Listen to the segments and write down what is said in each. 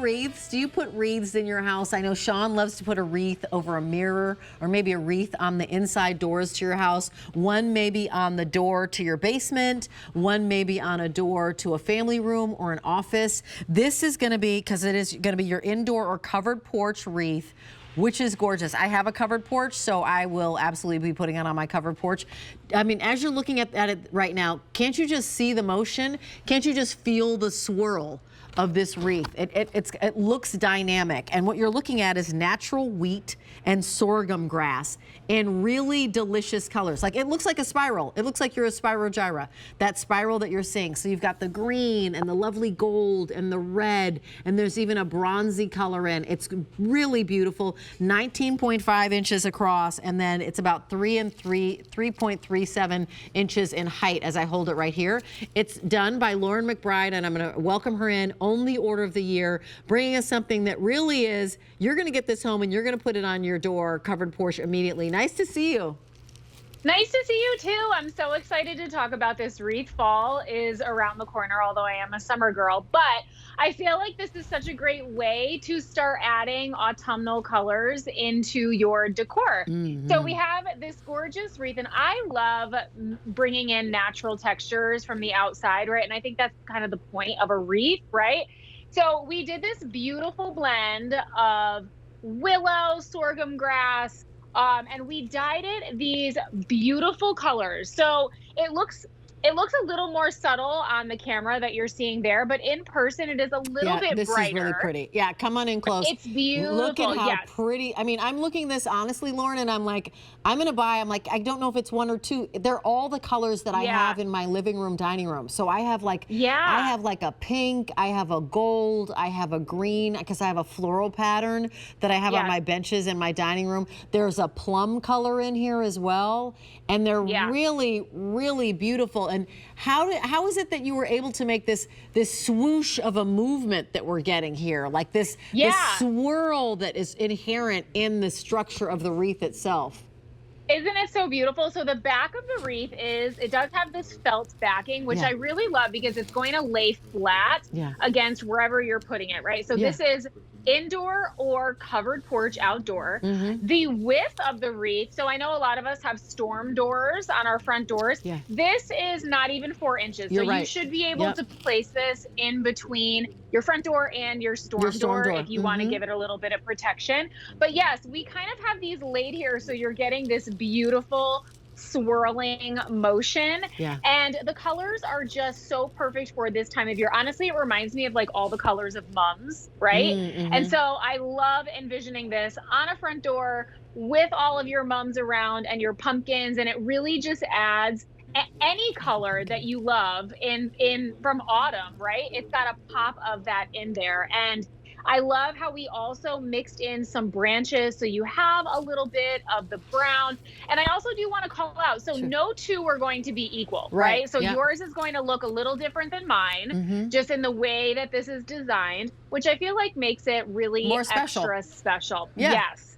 wreaths? Do you put wreaths in your house? I know Sean loves to put a wreath over a mirror, or maybe a wreath on the inside doors to your house. One maybe on the door to your basement, one maybe on a door to a family room or an office. This is going to be, because it is going to be your indoor or covered porch wreath, which is gorgeous. I have a covered porch, so I will absolutely be putting it on my covered porch. I mean, as you're looking at it right now, can't you just see the motion? Can't you just feel the swirl of this wreath? It looks dynamic, and what you're looking at is natural wheat and sorghum grass in really delicious colors. Like, it looks like a spiral. It looks like you're a spirogyra, that spiral that you're seeing. So you've got the green and the lovely gold and the red, and there's even a bronzy color in. It's really beautiful. 19.5 inches across, and then it's about 3.37 inches in height as I hold it right here. It's done by Lauren McBride, and I'm going to welcome her in. Only order of the year, bringing us something that really is, you're going to get this home and you're going to put it on your door, covered porch immediately. Nice to see you. Nice to see you too. I'm so excited to talk about this wreath. Fall is around the corner, although I am a summer girl, but I feel like this is such a great way to start adding autumnal colors into your decor. So we have this gorgeous wreath, and I love bringing in natural textures from the outside, right? And I think that's kind of the point of a wreath, right? So we did this beautiful blend of willow, sorghum grass, and we dyed it these beautiful colors. So it looks a little more subtle on the camera that you're seeing there, but in person it is a little bit this brighter. Is really pretty. Yeah, come on in close. It's beautiful. Look at how pretty. I mean, I'm looking at this honestly, Lauren, and I'm like, I'm like, I don't know if it's one or two. They're all the colors that I have in my living room, dining room. So I have like, I have like a pink, I have a gold, I have a green, because I have a floral pattern that I have on my benches in my dining room. There's a plum color in here as well, and they're really, really beautiful. And how is it that you were able to make this swoosh of a movement that we're getting here, like this swirl that is inherent in the structure of the wreath itself? Isn't it so beautiful? So the back of the wreath it does have this felt backing, which I really love because it's going to lay flat against wherever you're putting it, right? So this is indoor or covered porch outdoor. The width of the wreath, so I know a lot of us have storm doors on our front doors. This is not even 4 inches. So you should be able to place this in between your front door and your storm door if you want to give it a little bit of protection. But yes, we kind of have these laid here, so you're getting this beautiful swirling motion, and the colors are just so perfect for this time of year. Honestly, it reminds me of like all the colors of mums, right? And so I love envisioning this on a front door with all of your mums around and your pumpkins, and it really just adds any color that you love in from autumn, right? It's got a pop of that in there. And I love how we also mixed in some branches, so you have a little bit of the brown. And I also do want to call out, so no two are going to be equal, right? So yours is going to look a little different than mine, just in the way that this is designed, which I feel like makes it really more extra special. Yes.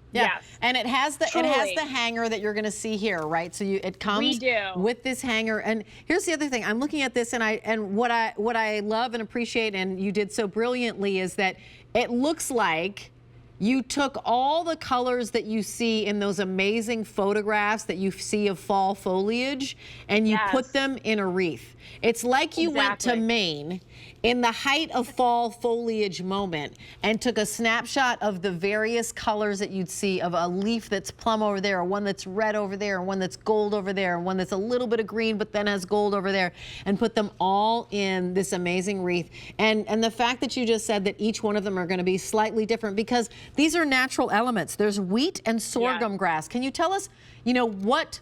And it has the hanger that you're going to see here, right? So it comes with this hanger. And here's the other thing. I'm looking at this, and what I love and appreciate, and you did so brilliantly, is that it looks like you took all the colors that you see in those amazing photographs that you see of fall foliage, and you put them in a wreath. It's like you went to Maine in the height of fall foliage moment and took a snapshot of the various colors that you'd see of a leaf that's plum over there, or one that's red over there, or one that's gold over there, and one that's a little bit of green but then has gold over there, and put them all in this amazing wreath. And the fact that you just said that each one of them are going to be slightly different, because these are natural elements. There's wheat and sorghum grass. Can you tell us, what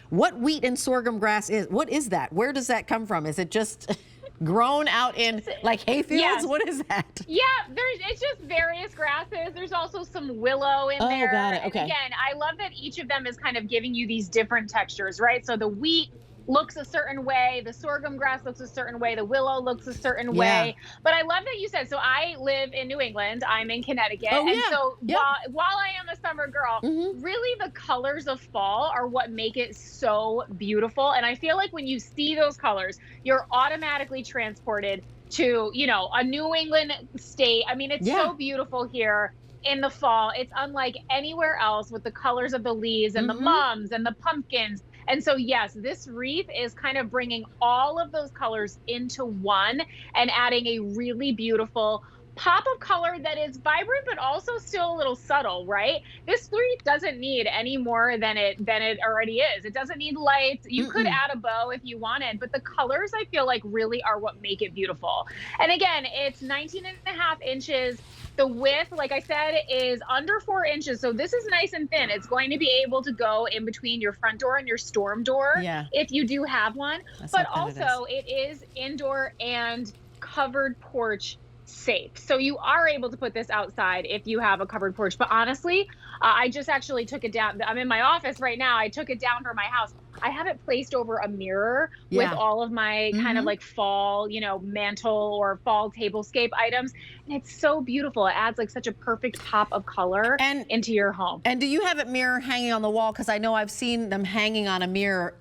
what wheat and sorghum grass is? What is that? Where does that come from? Is it just grown out in like hayfields? What is that? Yeah, it's just various grasses. There's also some willow in there. Got it. Okay. And again, I love that each of them is kind of giving you these different textures, right? So the wheat looks a certain way, the sorghum grass looks a certain way, the willow looks a certain way. But I love that you said, so I live in New England, I'm in Connecticut, and so while I am a summer girl. Really, the colors of fall are what make it so beautiful. And I feel like when you see those colors, you're automatically transported to, you know, a New England state. I mean, it's so beautiful here in the fall. It's unlike anywhere else with the colors of the leaves and the mums and the pumpkins. And so, yes, this wreath is kind of bringing all of those colors into one and adding a really beautiful pop of color that is vibrant, but also still a little subtle, right? This wreath doesn't need any more than it already is. It doesn't need lights. You could add a bow if you wanted, but the colors I feel like really are what make it beautiful. And again, it's 19.5 inches. The width, like I said, is under 4 inches. So this is nice and thin. It's going to be able to go in between your front door and your storm door if you do have one. But also it is indoor and covered porch safe. So you are able to put this outside if you have a covered porch. But honestly, I just actually took it down. I'm in my office right now. I took it down for my house. I have it placed over a mirror with all of my kind of like fall, you know, mantle or fall tablescape items. And it's so beautiful. It adds like such a perfect pop of color into your home. And do you have it mirror hanging on the wall? Because I know I've seen them hanging on a mirror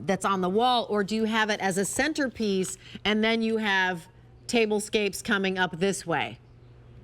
that's on the wall. Or do you have it as a centerpiece and then you have tablescapes coming up this way?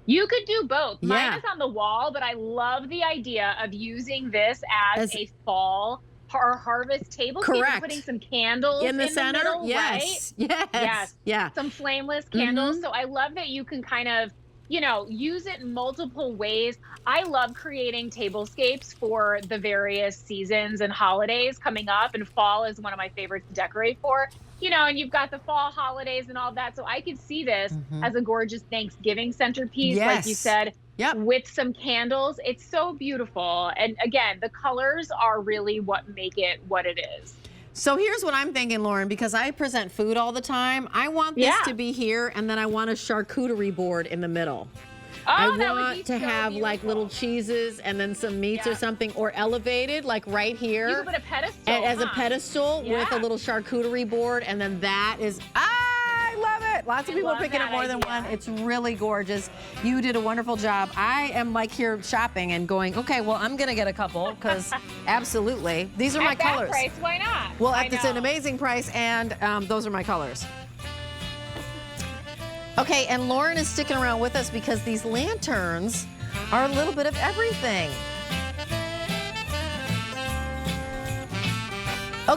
You could do both. Mine is on the wall, but I love the idea of using this as a fall or harvest table. Correct. Putting some candles in the center. Middle, yes. Right? Yes. Yeah. Some flameless candles. So I love that you can kind of, you know, use it in multiple ways. I love creating tablescapes for the various seasons and holidays coming up, and fall is one of my favorites to decorate for. You know, and you've got the fall holidays and all that. So I could see this as a gorgeous Thanksgiving centerpiece, like you said, with some candles. It's so beautiful. And again, the colors are really what make it what it is. So here's what I'm thinking, Lauren, because I present food all the time. I want this to be here, and then I want a charcuterie board in the middle. Oh, I want to have like little cheeses and then some meats or something, or elevated, like right here. You can put a pedestal. As a pedestal with a little charcuterie board, and then that is, I love it. Lots of people are picking up more than one. It's really gorgeous. You did a wonderful job. I am like here shopping and going, okay, well, I'm going to get a couple because absolutely. These are my colors. At that price, why not? Well, it's an amazing price, and those are my colors. Okay, and Lauren is sticking around with us because these lanterns are a little bit of everything.